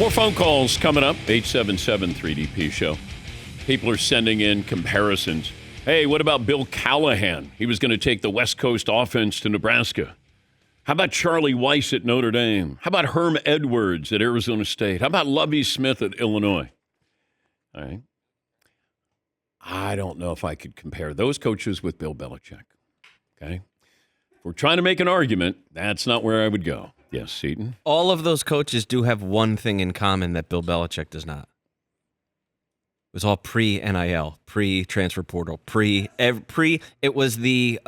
More phone calls coming up. 877-3DP show. People are sending in comparisons. Hey, what about Bill Callahan? He was going to take the West Coast offense to Nebraska. How about Charlie Weiss at Notre Dame? How about Herm Edwards at Arizona State? How about Lovie Smith at Illinois? All right. I don't know if I could compare those coaches with Bill Belichick. Okay. If we're trying to make an argument, that's not where I would go. Yes, Seton? All of those coaches do have one thing in common that Bill Belichick does not. It was all pre-NIL, pre-transfer portal, it was the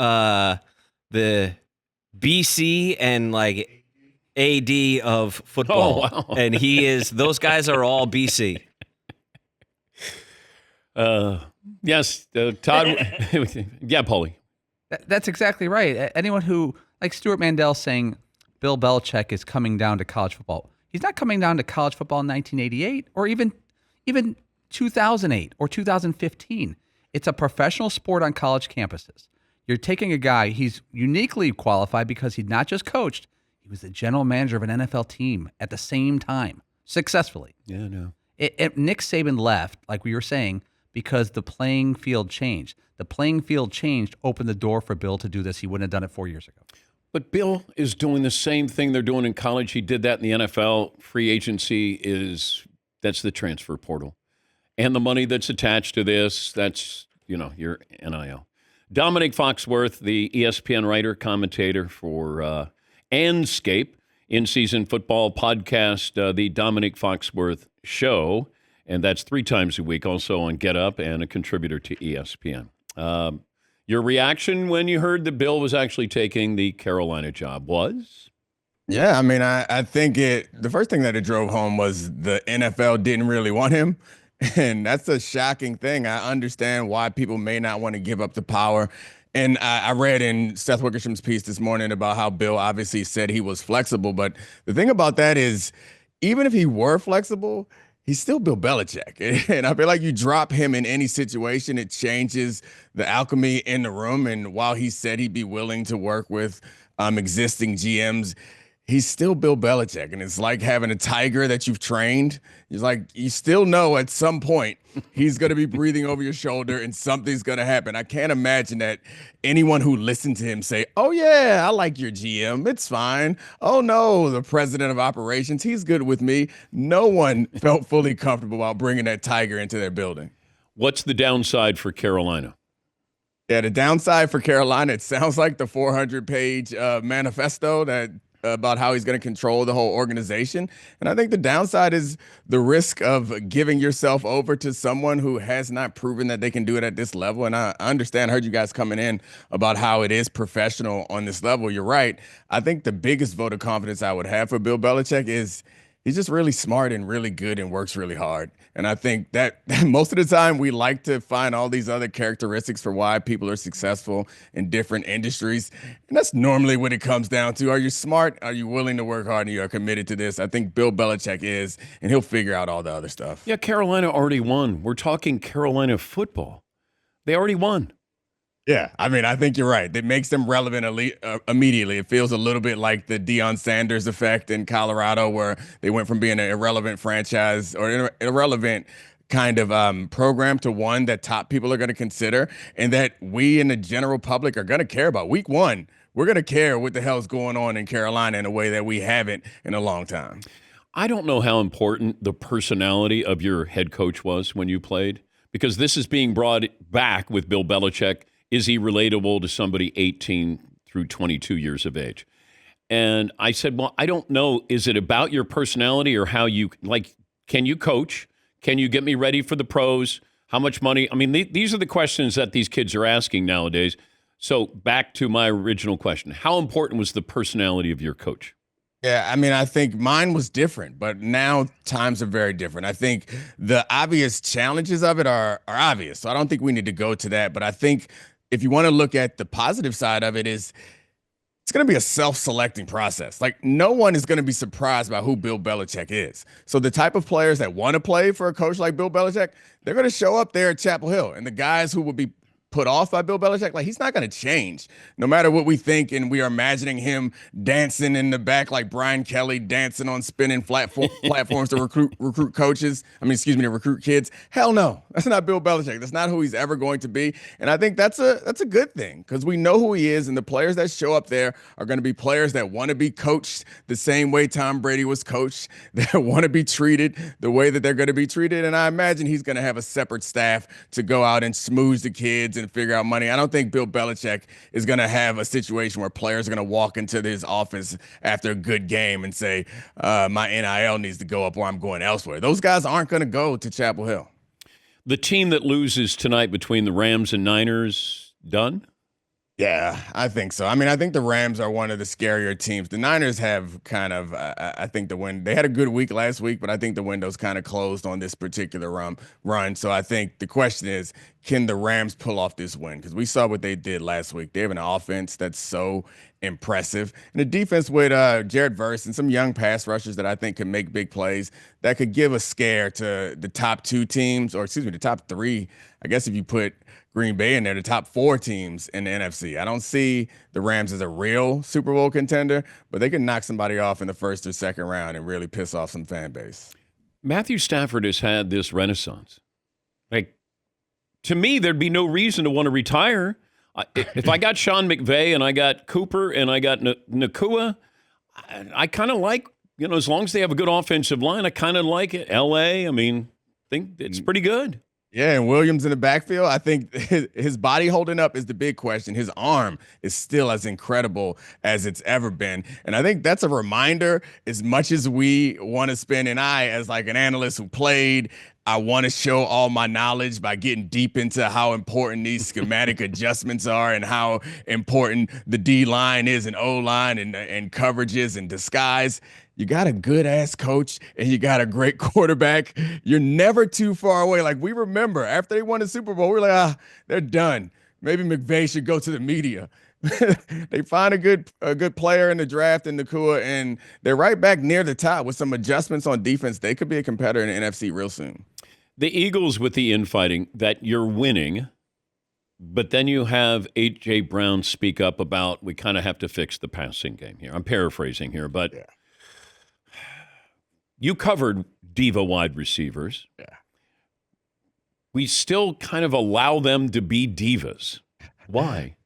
BC and like AD of football. Oh, wow. And those guys are all BC. Yes, Todd. Yeah, Paulie. That's exactly right. Anyone who, like Stuart Mandel saying Bill Belichick is coming down to college football. He's not coming down to college football in 1988 or even 2008 or 2015. It's a professional sport on college campuses. You're taking a guy, he's uniquely qualified because he's not just coached, he was the general manager of an NFL team at the same time, successfully. Yeah, no. Nick Saban left, like we were saying, because the playing field changed. The playing field changed, opened the door for Bill to do this. He wouldn't have done it 4 years ago. But Bill is doing the same thing they're doing in college. He did that in the NFL. Free agency that's the transfer portal. And the money that's attached to this, that's, your NIL. Domonique Foxworth, the ESPN writer, commentator for Anscape, in-season football podcast, the Domonique Foxworth Show. And that's 3 times a week, also on Get Up, and a contributor to ESPN. Your reaction when you heard that Bill was actually taking the Carolina job was? Yeah, I mean, I think the first thing that it drove home was the NFL didn't really want him. And that's a shocking thing. I understand why people may not want to give up the power. And I read in Seth Wickersham's piece this morning about how Bill obviously said he was flexible. But the thing about that is, even if he were flexible, he's still Bill Belichick. And I feel like you drop him in any situation, it changes the alchemy in the room. And while he said he'd be willing to work with existing GMs, he's still Bill Belichick. And it's like having a tiger that you've trained. It's like you still know at some point he's going to be breathing over your shoulder and something's going to happen. I can't imagine that anyone who listened to him say, oh, yeah, I like your GM. It's fine. Oh, no, the president of operations, he's good with me. No one felt fully comfortable about bringing that tiger into their building. What's the downside for Carolina? Yeah, the downside for Carolina, it sounds like the 400-page manifesto about how he's going to control the whole organization. And I think the downside is the risk of giving yourself over to someone who has not proven that they can do it at this level. And I understand, I heard you guys coming in about how it is professional on this level. You're right. I think the biggest vote of confidence I would have for Bill Belichick is he's just really smart and really good and works really hard. And I think that most of the time we like to find all these other characteristics for why people are successful in different industries. And that's normally what it comes down to. Are you smart? Are you willing to work hard? And you are committed to this? I think Bill Belichick is, and he'll figure out all the other stuff. Yeah, Carolina already won. We're talking Carolina football. They already won. Yeah, I mean, I think you're right. It makes them relevant immediately. It feels a little bit like the Deion Sanders effect in Colorado, where they went from being an irrelevant franchise or irrelevant kind of program to one that top people are going to consider and that we in the general public are going to care about. Week 1, we're going to care what the hell's going on in Carolina in a way that we haven't in a long time. I don't know how important the personality of your head coach was when you played, because this is being brought back with Bill Belichick. Is he relatable to somebody 18 through 22 years of age? And I said, well, I don't know. Is it about your personality or how you, can you coach? Can you get me ready for the pros? How much money? I mean, these are the questions that these kids are asking nowadays. So back to my original question. How important was the personality of your coach? Yeah, I mean, I think mine was different, but now times are very different. I think the obvious challenges of it are obvious. So I don't think we need to go to that. But I think if you want to look at the positive side of it, it's going to be a self-selecting process. Like, no one is going to be surprised by who Bill Belichick is. So the type of players that want to play for a coach like Bill Belichick, they're going to show up there at Chapel Hill. And the guys who will be put off by Bill Belichick. Like, he's not going to change no matter what we think. And we are imagining him dancing in the back like Brian Kelly, dancing on spinning platforms to recruit coaches. To recruit kids. Hell no. That's not Bill Belichick. That's not who he's ever going to be. And I think that's a good thing because we know who he is. And the players that show up there are going to be players that want to be coached the same way Tom Brady was coached, that want to be treated the way that they're going to be treated. And I imagine he's going to have a separate staff to go out and smooze the kids and figure out money. I don't think Bill Belichick is going to have a situation where players are going to walk into his office after a good game and say, my NIL needs to go up or I'm going elsewhere. Those guys aren't going to go to Chapel Hill. The team that loses tonight between the Rams and Niners, done? Yeah, I think so. I think the Rams are one of the scarier teams. The Niners have kind of, I think they had a good week last week, but I think the window's kind of closed on this particular run. So I think the question is, can the Rams pull off this win? Because we saw what they did last week. They have an offense that's so impressive. And a defense with Jared Verse and some young pass rushers that I think can make big plays that could give a scare to the top two teams, the top three. I guess if you put Green Bay in there, the top four teams in the NFC. I don't see the Rams as a real Super Bowl contender, but they can knock somebody off in the first or second round and really piss off some fan base. Matthew Stafford has had this renaissance. Like, to me, there'd be no reason to want to retire. If I got Sean McVay and I got Cooper and I got Nakua, I kind of like, as long as they have a good offensive line, I kind of like it. L.A., think it's pretty good. Yeah, and Williams in the backfield, I think his body holding up is the big question. His arm is still as incredible as it's ever been. And I think that's a reminder, as much as we want to spend, and I, as like an analyst who played, I want to show all my knowledge by getting deep into how important these schematic adjustments are and how important the D-line is and O-line and coverages and disguise. You got a good-ass coach, and you got a great quarterback. You're never too far away. Like, we remember, after they won the Super Bowl, we were like, they're done. Maybe McVay should go to the media. They find a good player in the draft in Nakua, and they're right back near the top with some adjustments on defense. They could be a competitor in the NFC real soon. The Eagles with the infighting, that you're winning, but then you have A.J. Brown speak up about we kind of have to fix the passing game here. I'm paraphrasing here, but yeah. You covered diva wide receivers. Yeah. We still kind of allow them to be divas. Why?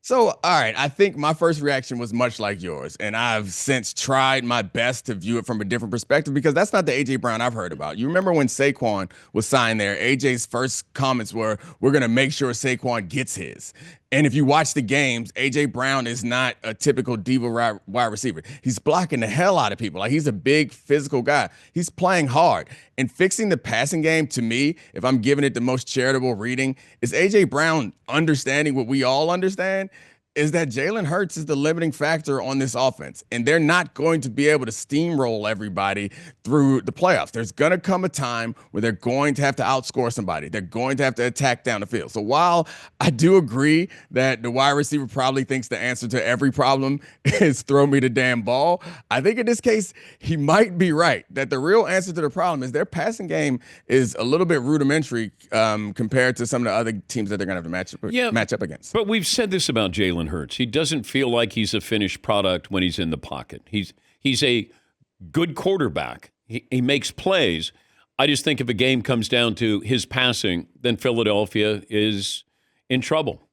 So, all right, I think my first reaction was much like yours, and I've since tried my best to view it from a different perspective because that's not the A.J. Brown I've heard about. You remember when Saquon was signed there, A.J.'s first comments were, we're going to make sure Saquon gets his. And if you watch the games, A.J. Brown is not a typical diva wide receiver. He's blocking the hell out of people. Like, he's a big physical guy. He's playing hard. And fixing the passing game, to me, if I'm giving it the most charitable reading, is A.J. Brown understanding what we all understand, is that Jalen Hurts is the limiting factor on this offense. And they're not going to be able to steamroll everybody through the playoffs. There's going to come a time where they're going to have to outscore somebody. They're going to have to attack down the field. So while I do agree that the wide receiver probably thinks the answer to every problem is throw me the damn ball, I think in this case, he might be right, that the real answer to the problem is their passing game is a little bit rudimentary compared to some of the other teams that they're going to have to match up against. But we've said this about Jalen Hurts. He doesn't feel like he's a finished product when he's in the pocket. He's a good quarterback. He makes plays. I just think if a game comes down to his passing, then Philadelphia is in trouble.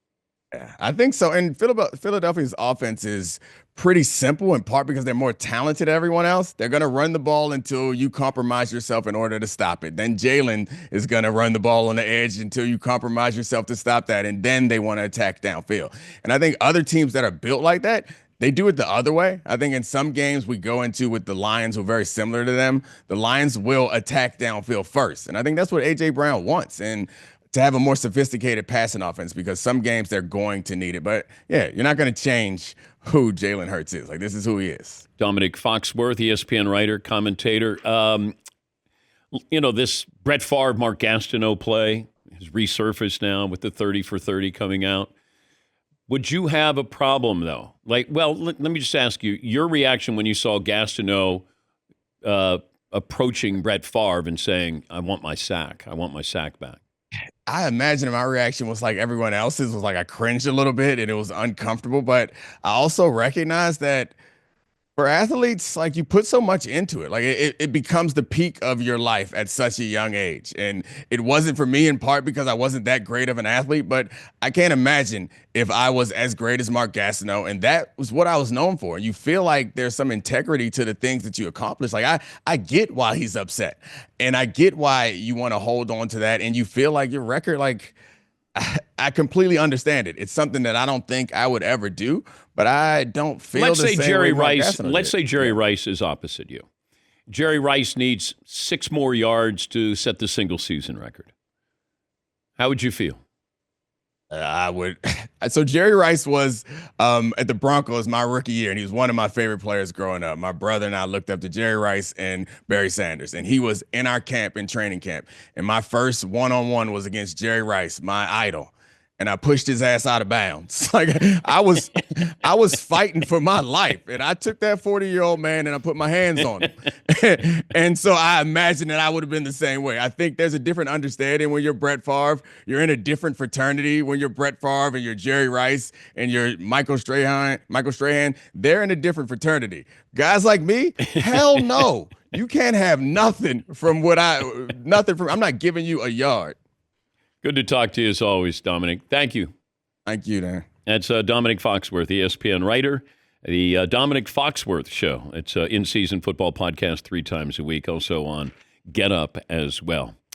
I think so. And Philadelphia's offense is pretty simple, in part because they're more talented than everyone else. They're going to run the ball until you compromise yourself in order to stop it. Then Jalen is going to run the ball on the edge until you compromise yourself to stop that. And then they want to attack downfield. And I think other teams that are built like that, they do it the other way. I think in some games we go into with the Lions, who are very similar to them. The Lions will attack downfield first. And I think that's what A.J. Brown wants. And to have a more sophisticated passing offense, because some games they're going to need it. But, yeah, you're not going to change who Jalen Hurts is. Like, this is who he is. Domonique Foxworth, ESPN writer, commentator. This Brett Favre, Mark Gastineau play has resurfaced now with the 30 for 30 coming out. Would you have a problem, though? Let me just ask you, your reaction when you saw Gastineau approaching Brett Favre and saying, I want my sack back. I imagine my reaction was like everyone else's, was like I cringed a little bit and it was uncomfortable. But I also recognize that for athletes, like you put so much into it, like it becomes the peak of your life at such a young age. And it wasn't for me in part because I wasn't that great of an athlete, but I can't imagine if I was as great as Mark Gastineau. And that was what I was known for. And you feel like there's some integrity to the things that you accomplish. Like I get why he's upset and I get why you want to hold on to that. And you feel like your record, like, I completely understand it. It's something that I don't think I would ever do, but I don't feel Let's the say same Jerry way Mark Rice. Gastineau Let's did. say Jerry Rice is opposite you. Jerry Rice needs 6 more yards to set the single season record. How would you feel? I would. So Jerry Rice was at the Broncos my rookie year, and he was one of my favorite players growing up. My brother and I looked up to Jerry Rice and Barry Sanders, and he was in our camp in training camp. And my first one-on-one was against Jerry Rice, my idol. And I pushed his ass out of bounds. Like I was fighting for my life. And I took that 40-year-old man and I put my hands on him. And so I imagine that I would have been the same way. I think there's a different understanding when you're Brett Favre. You're in a different fraternity when you're Brett Favre and you're Jerry Rice and you're Michael Strahan. They're in a different fraternity. Guys like me, hell no. You can't have nothing from I'm not giving you a yard. Good to talk to you as always, Dominic. Thank you. Thank you, Dan. That's Domonique Foxworth, ESPN writer. The Domonique Foxworth Show. It's an in-season football podcast 3 times a week, also on Get Up as well.